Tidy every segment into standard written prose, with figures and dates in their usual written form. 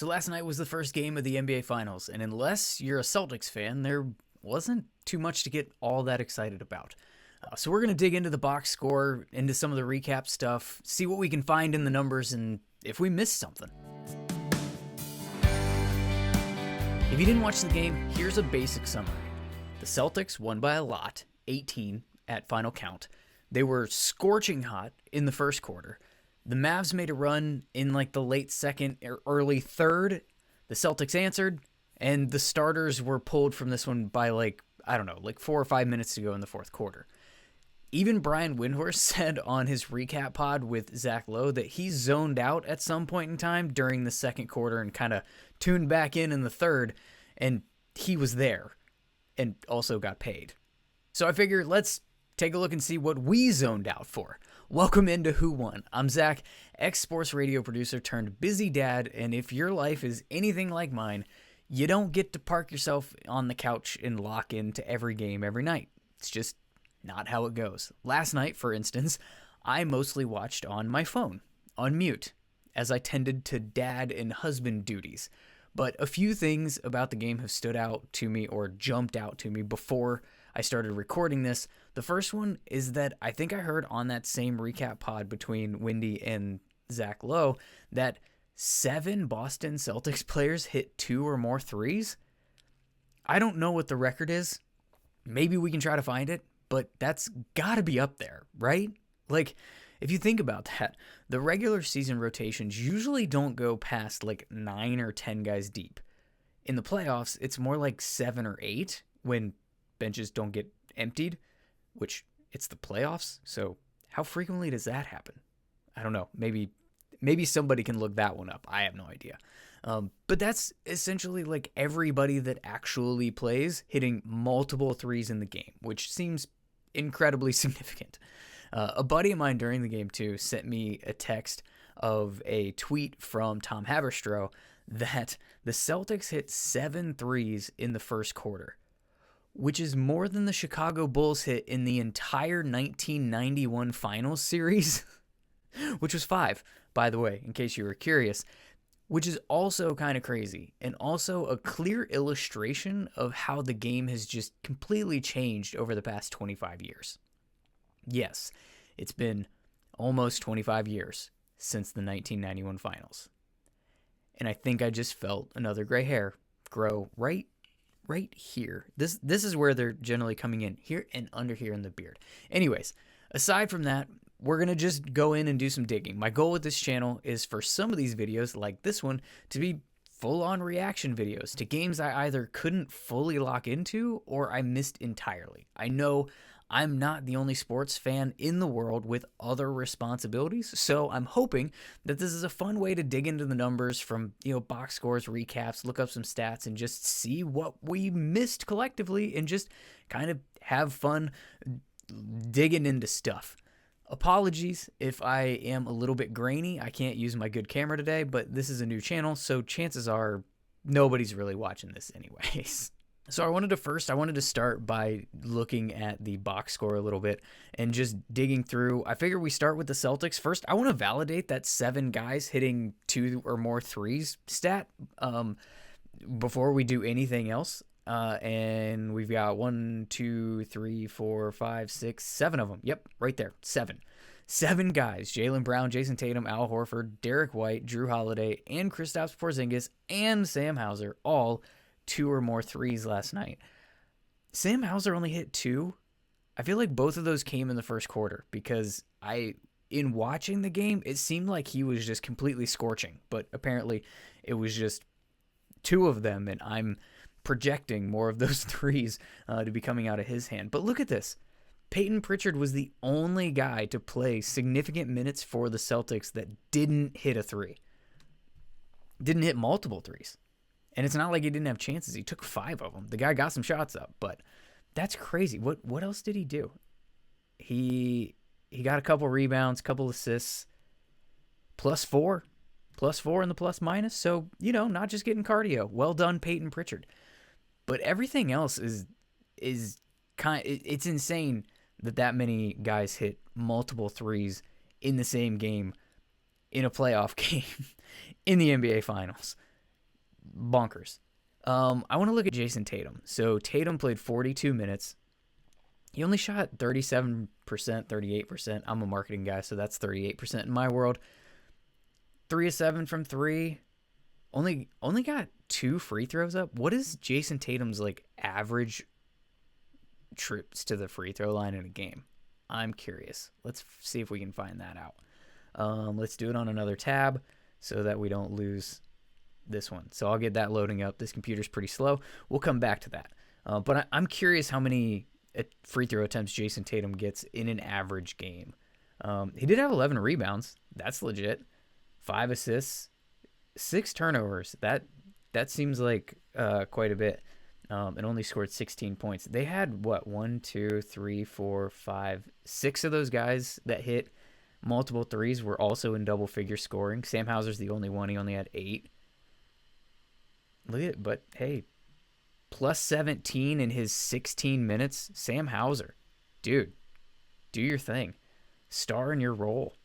So last night was the first game of the NBA Finals, and unless you're a Celtics fan, there wasn't too much to get all that excited about. So we're going to dig into the box score, into some of the recap stuff, see what we can find in the numbers, and if we missed something. If you didn't watch the game, here's a basic summary. The Celtics won by a lot, 18 at final count. They were scorching hot in the first quarter. The Mavs made a run in like the late second or early third. The Celtics answered, and the starters were pulled from this one by like 4 or 5 minutes to go in the fourth quarter. Even Brian Windhorst said on his recap pod with Zach Lowe that he zoned out at some point in time during the second quarter and kind of tuned back in the third, and he was there and also got paid. So I figured let's take a look and see what we zoned out for. Welcome into Who Won. I'm Zach, ex-sports radio producer turned busy dad, and if your life is anything like mine, you don't get to park yourself on the couch and lock into every game every night. It's just not how it goes. Last night, for instance, I mostly watched on my phone, on mute, as I tended to dad and husband duties. But a few things about the game have stood out to me or jumped out to me before I started recording this. The first one is that I think I heard on that same recap pod between Wendy and Zach Lowe that 7 Boston Celtics players hit 2 or more threes. I don't know what the record is. Maybe we can try to find it, but that's got to be up there, right? Like, if you think about that, the regular season rotations usually don't go past like 9 or 10 guys deep. In the playoffs, it's more like 7 or 8 when benches don't get emptied, which it's the playoffs. So how frequently does that happen? I don't know. Maybe somebody can look that one up. I have no idea. But that's essentially like everybody that actually plays hitting multiple threes in the game, which seems incredibly significant. A buddy of mine during the game, too, sent me a text of a tweet from Tom Haberstroh that the Celtics hit 7 threes in the first quarter, which is more than the Chicago Bulls hit in the entire 1991 Finals series, which was 5, by the way, in case you were curious, which is also kind of crazy and also a clear illustration of how the game has just completely changed over the past 25 years. Yes, it's been almost 25 years since the 1991 Finals. And I think I just felt another gray hair grow right here. This is where they're generally coming in, here and under here in the beard. Anyways, aside from that, we're going to just go in and do some digging. My goal with this channel is for some of these videos, like this one, to be full-on reaction videos to games I either couldn't fully lock into or I missed entirely. I know I'm not the only sports fan in the world with other responsibilities, so I'm hoping that this is a fun way to dig into the numbers from, box scores, recaps, look up some stats, and just see what we missed collectively and just kind of have fun digging into stuff. Apologies if I am a little bit grainy. I can't use my good camera today, but this is a new channel, so chances are nobody's really watching this anyways. So I wanted to start by looking at the box score a little bit and just digging through. I figure we start with the Celtics. First, I want to validate that 7 guys hitting 2 or more threes stat before we do anything else. And we've got 1, 2, 3, 4, 5, 6, 7 of them. Yep, right there, 7. 7 guys: Jaylen Brown, Jason Tatum, Al Horford, Derek White, Drew Holiday, and Kristaps Porzingis, and Sam Hauser, all 2 or more threes last night. Sam Hauser only hit 2. I feel like both of those came in the first quarter because in watching the game, it seemed like he was just completely scorching, but apparently it was just 2 of them, and I'm projecting more of those threes to be coming out of his hand. But look at this. Peyton Pritchard was the only guy to play significant minutes for the Celtics that didn't hit a 3. Didn't hit multiple threes. And it's not like he didn't have chances. He took 5 of them. The guy got some shots up, but that's crazy. What else did he do? He got a couple rebounds, couple assists, +4 in the plus minus. So, not just getting cardio. Well done, Peyton Pritchard. But everything else is it's insane that many guys hit multiple threes in the same game in a playoff game in the NBA Finals. bonkers. I want to look at Jason Tatum. So Tatum played 42 minutes. He only shot 37%, 38%. I'm a marketing guy, so that's 38% in my world. 3 of 7 from 3. Only got 2 free throws up. What is Jason Tatum's like average trips to the free throw line in a game? I'm curious. Let's see if we can find that out. Let's do it on another tab so that we don't lose this one. So I'll get that loading up. This computer's pretty slow. We'll come back to that. But I'm curious how many free throw attempts Jason Tatum gets in an average game. He did have 11 rebounds. That's legit. 5 assists, 6 turnovers. That seems like quite a bit. And only scored 16 points. They had what, 1, 2, 3, 4, 5, 6 of those guys that hit multiple threes were also in double figure scoring. Sam Hauser's the only one. He only had 8. Look at, but hey, plus 17 in his 16 minutes. Sam Hauser, dude, do your thing. Star in your role.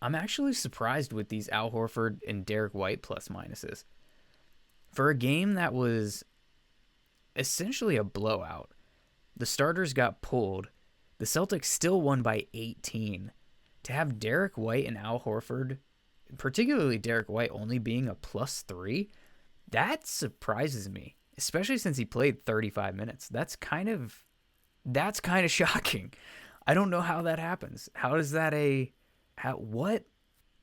I'm actually surprised with these Al Horford and Derek White plus minuses. For a game that was essentially a blowout, the starters got pulled. The Celtics still won by 18. To have Derek White and Al Horford, particularly Derek White, only being a plus 3, that surprises me, especially since he played 35 minutes. That's kind of shocking. I don't know how that happens. How is that what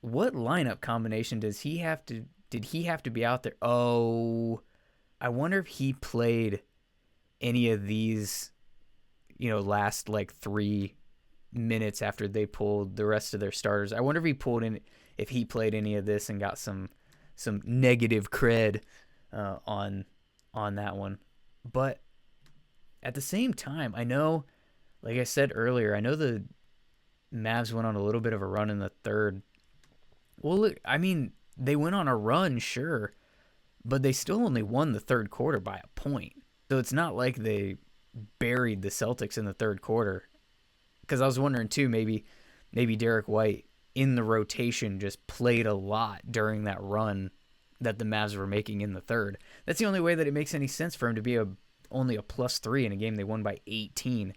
lineup combination did he have to be out there? Oh, I wonder if he played any of these, last like 3 minutes after they pulled the rest of their starters. I wonder if he played any of this and got some negative cred on that one. But at the same time, I know, like I said earlier, I know the Mavs went on a little bit of a run in the third. Well, look, I mean, they went on a run, sure, but they still only won the third quarter by a point. So it's not like they buried the Celtics in the third quarter. Because I was wondering, too, maybe Derek White in the rotation just played a lot during that run that the Mavs were making in the third. That's the only way that it makes any sense for him to be only a plus 3 in a game they won by 18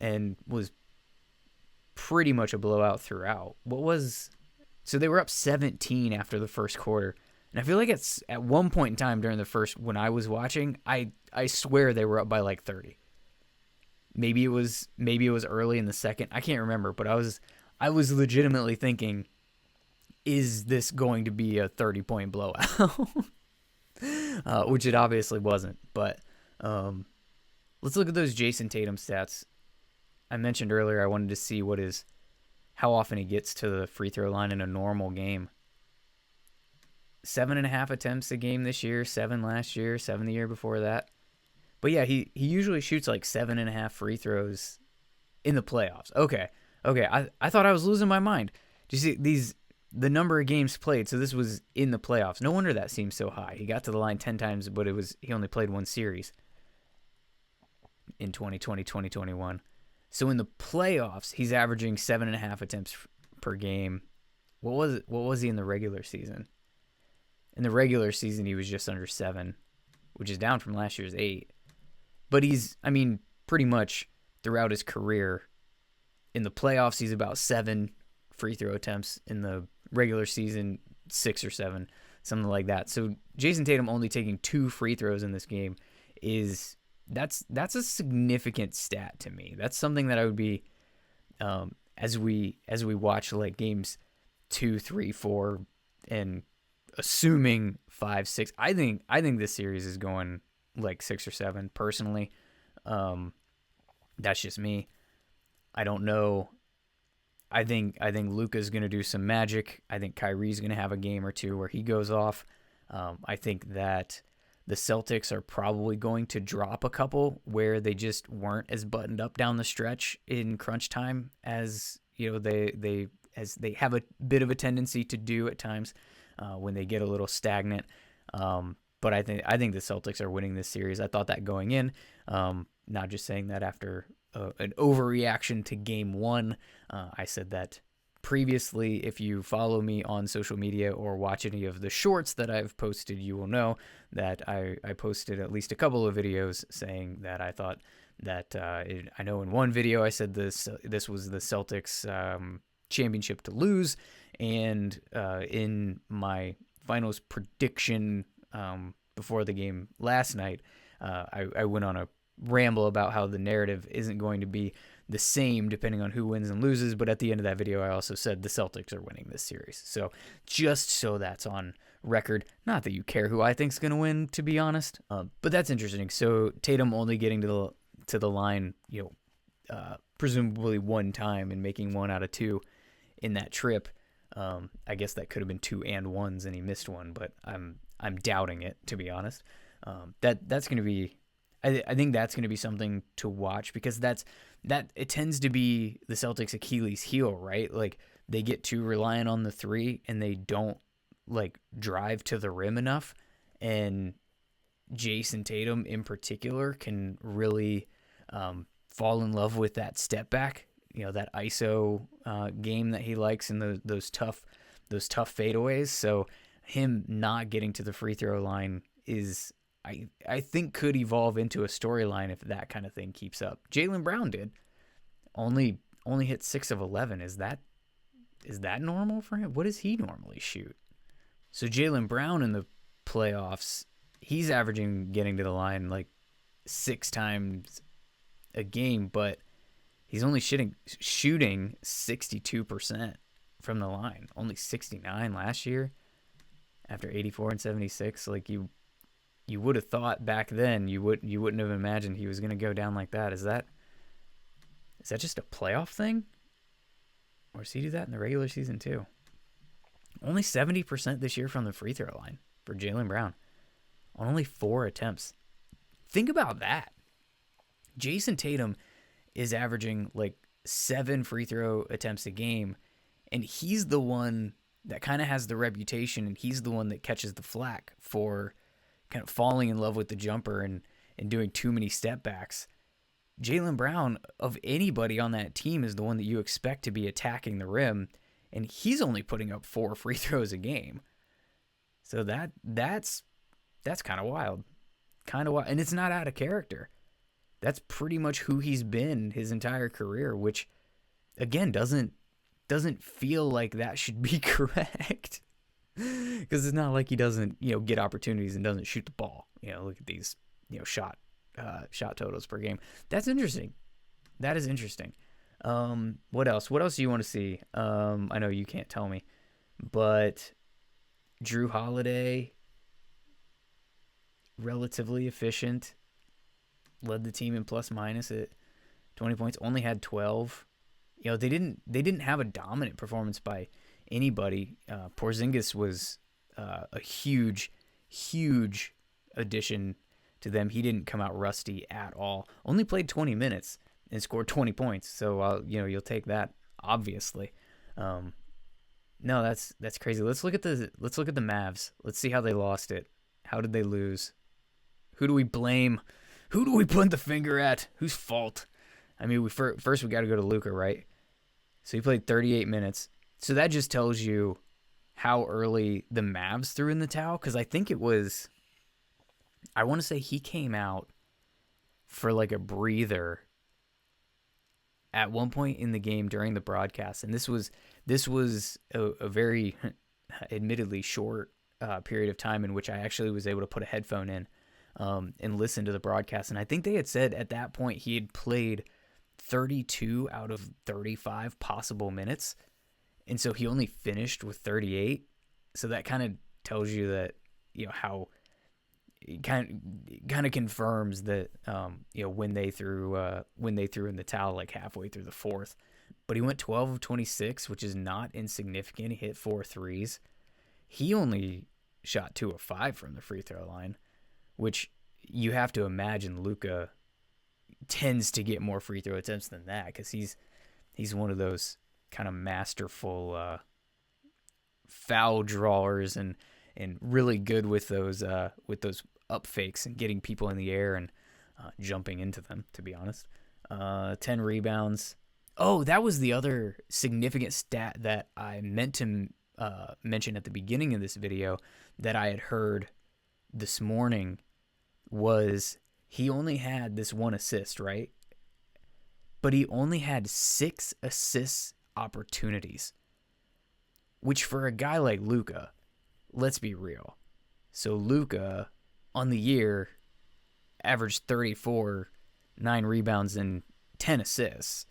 and was pretty much a blowout throughout. So they were up 17 after the first quarter. And I feel like it's at one point in time during the first, when I was watching, I swear they were up by like 30. Maybe it was early in the second. I can't remember, but I was legitimately thinking, is this going to be a 30-point blowout? Which it obviously wasn't. But let's look at those Jason Tatum stats. I mentioned earlier I wanted to see how often he gets to the free throw line in a normal game. 7.5 attempts a game this year, 7 last year, 7 the year before that. But yeah, he usually shoots like 7.5 free throws in the playoffs. Okay. I thought I was losing my mind. Do you see the number of games played? So this was in the playoffs. No wonder that seems so high. He got to the line 10 times, but he only played one series in 2020, 2021. So in the playoffs, he's averaging 7.5 attempts per game. What was he in the regular season? In the regular season, he was just under 7, which is down from last year's 8. But pretty much throughout his career, in the playoffs, he's about 7 free throw attempts. In the regular season, 6 or 7, something like that. So Jason Tatum only taking 2 free throws in this game that's a significant stat to me. That's something that I would be, as we watch like games 2, 3, 4, and assuming 5, 6. I think this series is going like 6 or 7 personally. That's just me. I don't know. I think Luka's going to do some magic. I think Kyrie's going to have a game or two where he goes off. I think that the Celtics are probably going to drop a couple where they just weren't as buttoned up down the stretch in crunch time as they have a bit of a tendency to do at times when they get a little stagnant. But I think the Celtics are winning this series. I thought that going in. Not just saying that after an overreaction to Game 1. I said that previously, if you follow me on social media or watch any of the shorts that I've posted, you will know that I posted at least a couple of videos saying that I thought that I know in one video I said this was the Celtics championship to lose, and in my finals prediction before the game last night, I went on a ramble about how the narrative isn't going to be the same depending on who wins and loses, but at the end of that video I also said the Celtics are winning this series. So just so that's on record, not that you care who I think's going to win, to be honest, but that's interesting. So Tatum only getting to the line, presumably one time and making 1 out of 2 in that trip. I guess that could have been 2 and 1s and he missed one, but I'm doubting it, to be honest. That's going to be, I think that's going to be something to watch, because it tends to be the Celtics' Achilles heel, right? Like, they get too reliant on the 3 and they don't like drive to the rim enough. And Jason Tatum in particular can really fall in love with that step back, that ISO game that he likes, and those tough fadeaways. So him not getting to the free throw line is, I think, could evolve into a storyline if that kind of thing keeps up. Jaylen Brown did only hit 6 of 11. Is that normal for him? What does he normally shoot? So Jaylen Brown in the playoffs, he's averaging getting to the line like 6 times a game, but he's only shooting 62% from the line. Only 69 last year after 84 and 76. Like, you would have thought back then you wouldn't have imagined he was going to go down like that. Is that just a playoff thing? Or does he do that in the regular season too? Only 70% this year from the free throw line for Jaylen Brown on only 4 attempts. Think about that. Jason Tatum is averaging like 7 free throw attempts a game, and he's the one that kind of has the reputation, and he's the one that catches the flack for kind of falling in love with the jumper and doing too many step backs. Jaylen Brown, of anybody on that team, is the one that you expect to be attacking the rim, and he's only putting up 4 free throws a game. So that's kind of wild. And it's not out of character. That's pretty much who he's been his entire career, which, again, doesn't feel like that should be correct. Because it's not like he doesn't, get opportunities and doesn't shoot the ball. Look at these, shot totals per game. That's interesting. That is interesting. What else? What else do you want to see? I know you can't tell me, but Drew Holiday, relatively efficient, led the team in plus minus at 20 points, only had 12. They didn't have a dominant performance by anybody. Porzingis was a huge addition to them. He didn't come out rusty at all. Only played 20 minutes and scored 20 points. So you'll take that, obviously. No, that's crazy. Let's look at the Mavs. Let's see how they lost it. How did they lose? Who do we blame? Who do we point the finger at? Whose fault? I mean, first we got to go to Luka, right? So he played 38 minutes. So that just tells you how early the Mavs threw in the towel, because I think it was, I want to say he came out for like a breather at one point in the game during the broadcast, and this was a very admittedly short period of time in which I actually was able to put a headphone in and listen to the broadcast. And I think they had said at that point he had played 32 out of 35 possible minutes, and so he only finished with 38. So that kind of tells you that, how it kind of confirms that when they threw in the towel like halfway through the fourth. But he went 12 of 26, which is not insignificant. He hit 4 threes. He only shot 2 of 5 from the free throw line, which you have to imagine Luka tends to get more free throw attempts than that, because he's one of those kind of masterful foul drawers and really good with those up fakes and getting people in the air and jumping into them, to be honest. 10 rebounds, Oh, that was the other significant stat that I meant to mention at the beginning of this video that I had heard this morning was he only had this one assist, right? But he only had 6 assist opportunities, which for a guy like Luka, let's be real. So Luka on the year averaged 34, 9 rebounds, and 10 assists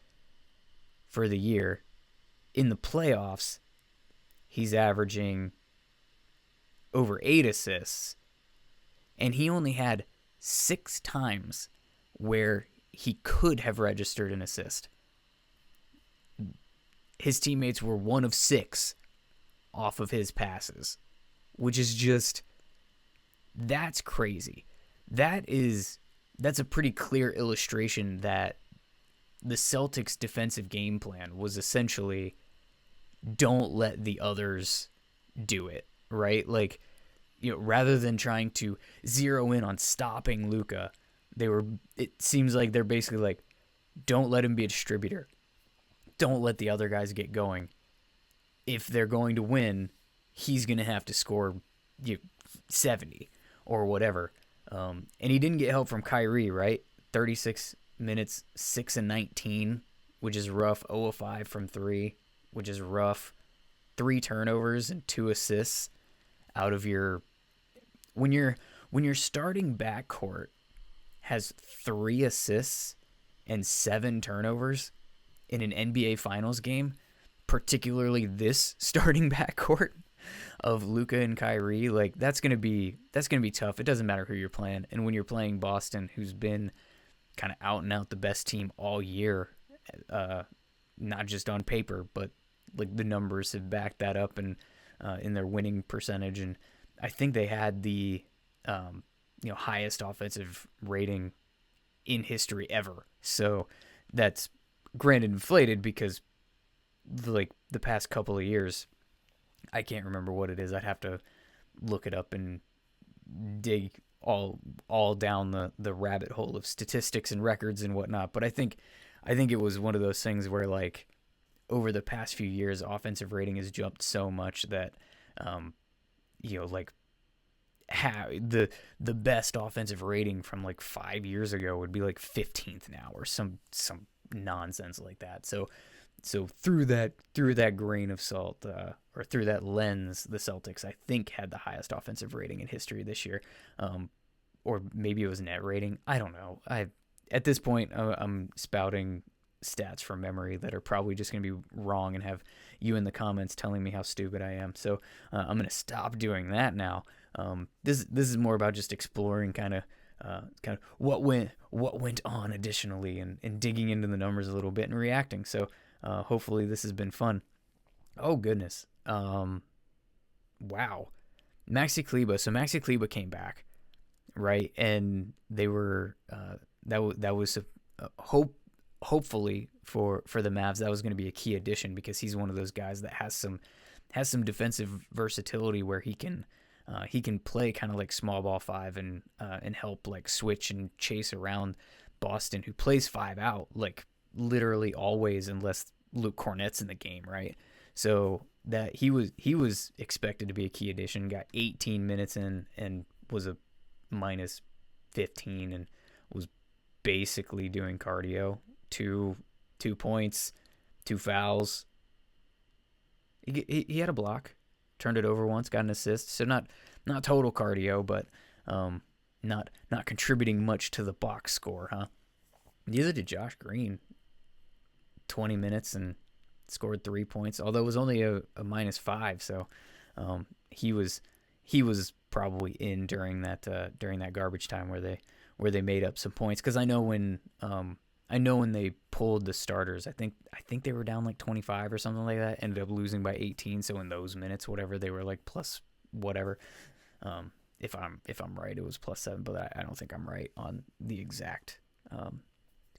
for the year. In the playoffs, he's averaging over 8 assists, and he only had 6 times where he could have registered an assist. His teammates were 1 of 6 off of his passes, which is just, that's crazy. That's a pretty clear illustration that the Celtics' defensive game plan was essentially don't let the others do it, right? Like, rather than trying to zero in on stopping Luka, it seems like they're basically like, don't let him be a distributor. Don't let the other guys get going. If they're going to win, he's going to have to score 70 or whatever. And he didn't get help from Kyrie, right? 36 minutes, 6 and 19, which is rough. 0 of 5 from 3, which is rough. 3 turnovers and 2 assists out of your... When your starting backcourt has 3 assists and 7 turnovers in an NBA Finals game, particularly this starting backcourt of Luka and Kyrie, like that's gonna be tough. It doesn't matter who you're playing, and when you're playing Boston, who's been kind of out and out the best team all year, not just on paper, but like the numbers have backed that up, and in their winning percentage, and I think they had the highest offensive rating in history ever. So that's granted inflated because like the past couple of years, I can't remember what it is. I'd have to look it up and dig all down the rabbit hole of statistics and records and whatnot. But I think it was one of those things where like over the past few years, offensive rating has jumped so much that like the best offensive rating from like 5 years ago would be like 15th now or some nonsense like that. So through that grain of salt, or through that lens, the Celtics, I think, had the highest offensive rating in history this year, or maybe it was net rating. I don't know. At this point, I'm spouting stats from memory that are probably just going to be wrong and have you in the comments telling me how stupid I am. So I'm going to stop doing that now. This is more about just exploring kind of what went on additionally, and digging into the numbers a little bit and reacting. So hopefully this has been fun. Oh goodness. Wow. Maxi Kleba. So Maxi Kleba came back, right? And they were that was hopefully for the Mavs, that was going to be a key addition because he's one of those guys that has some defensive versatility where he can play kind of like small ball 5 and help like switch and chase around Boston, who plays 5 out like literally always unless Luke Cornett's in the game, right? So that he was expected to be a key addition. Got 18 minutes in and was a minus 15 and was basically doing cardio. 2 points, 2 fouls. He had a block, turned it over once, got an assist. So not total cardio, but not contributing much to the box score, huh? Neither did Josh Green. 20 minutes and scored 3 points, although it was only a minus 5. So he was probably in during that garbage time where they made up some points. Because I know when they pulled the starters, I think they were down like 25 or something like that. Ended up losing by 18. So in those minutes, whatever, they were like plus whatever. If I'm right, it was plus 7, but I don't think I'm right on the exact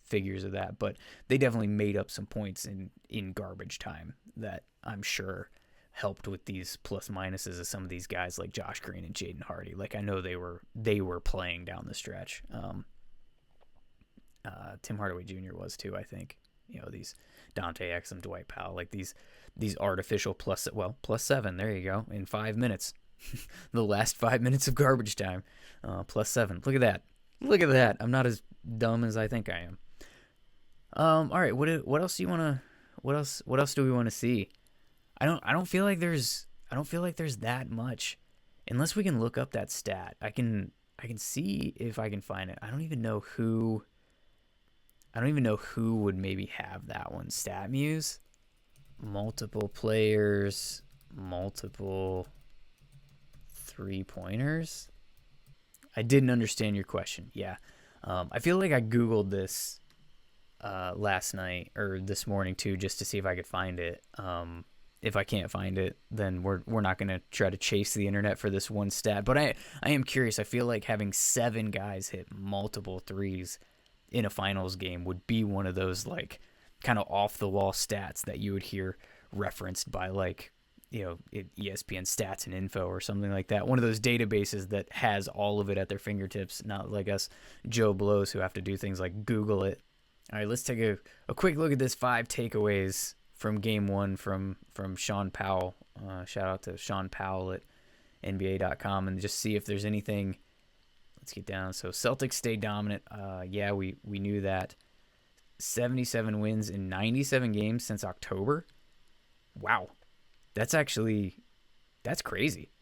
figures of that, but they definitely made up some points in garbage time that I'm sure helped with these plus minuses of some of these guys like Josh Green and Jaden Hardy. Like I know they were playing down the stretch. Tim Hardaway Jr. was too, I think. These Dante Exum, Dwight Powell, like these artificial +7. There you go. In 5 minutes, the last 5 minutes of garbage time, +7. Look at that. Look at that. I'm not as dumb as I think I am. All right. What else do you want to? What else do we want to see? I don't feel like there's that much, unless we can look up that stat. I can see if I can find it. I don't even know who would maybe have that one. StatMuse, multiple players, multiple 3-pointers. I didn't understand your question. Yeah. I feel like I Googled this last night or this morning too, just to see if I could find it. If I can't find it, then we're not going to try to chase the internet for this one stat. But I am curious. I feel like having 7 guys hit multiple threes in a finals game would be one of those like kind of off the wall stats that you would hear referenced by like, ESPN stats and info or something like that. One of those databases that has all of it at their fingertips, not like us Joe Blows who have to do things like Google it. All right, let's take a quick look at this 5 takeaways from game 1 from Sean Powell. Shout out to Sean Powell at NBA.com and just see if there's anything. Let's get down. So Celtics stay dominant. Yeah, we knew that. 77 wins in 97 games since October. Wow. That's crazy.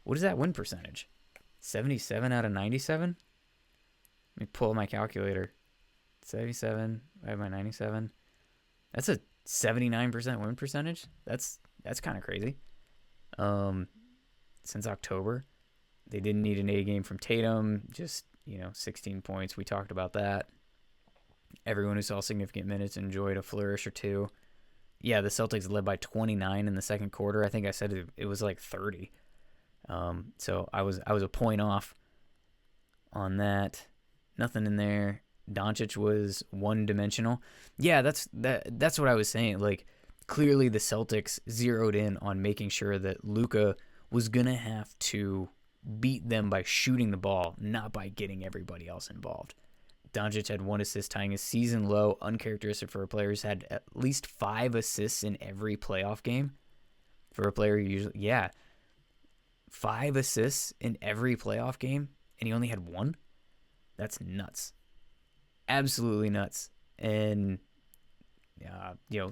What is that win percentage? 77 out of 97? Let me pull my calculator. 77 divided by 97. That's a 79% win percentage. That's kind of crazy. Since October, they didn't need an A game from Tatum. Just 16 points. We talked about that. Everyone who saw significant minutes enjoyed a flourish or two. Yeah, the Celtics led by 29 in the second quarter. I think I said it was like 30. So I was a point off on that. Nothing in there. Doncic was one-dimensional. Yeah, that's what I was saying. Like, clearly the Celtics zeroed in on making sure that Luka was going to have to beat them by shooting the ball, not by getting everybody else involved. Doncic had 1 assist, tying a season low, uncharacteristic for a player who's had at least 5 assists in every playoff game. For a player who usually, 5 assists in every playoff game, and he only had 1? That's nuts. Absolutely nuts. And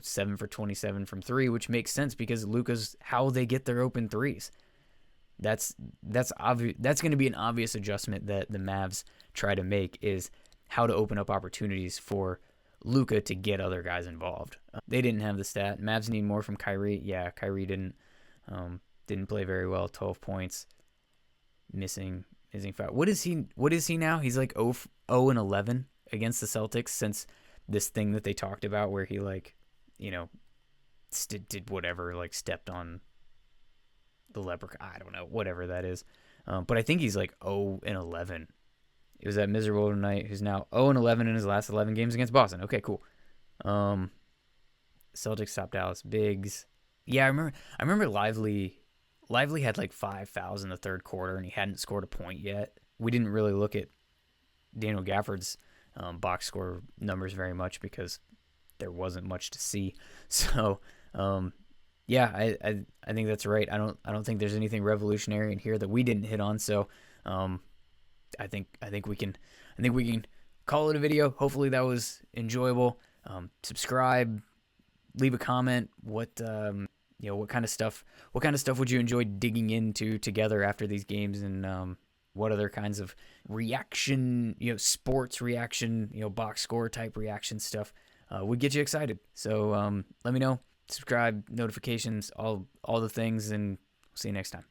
7 for 27 from 3, which makes sense because Luka's how they get their open threes. That's obvious. That's going to be an obvious adjustment that the Mavs try to make, is how to open up opportunities for Luka to get other guys involved. They didn't have the stat. Mavs need more from Kyrie. Yeah, Kyrie didn't play very well. 12 points, missing 5. What is he now? He's like 0-11 against the Celtics since this thing that they talked about where he did whatever, like stepped on the leprechaun. I don't know, whatever that is. But I think he's like 0-11. It was that miserable tonight who's now 0-11 in his last 11 games against Boston. Okay, cool. Celtics stopped Dallas Biggs. Yeah, I remember Lively had like 5 fouls in the third quarter and he hadn't scored a point yet. We didn't really look at Daniel Gafford's box score numbers very much because there wasn't much to see. So, yeah, I think that's right. I don't think there's anything revolutionary in here that we didn't hit on. So, I think we can call it a video. Hopefully that was enjoyable. Subscribe, leave a comment. What kind of stuff would you enjoy digging into together after these games, and what other kinds of reaction, sports reaction, box score type reaction stuff would get you excited. So let me know. Subscribe, notifications, all the things, and see you next time.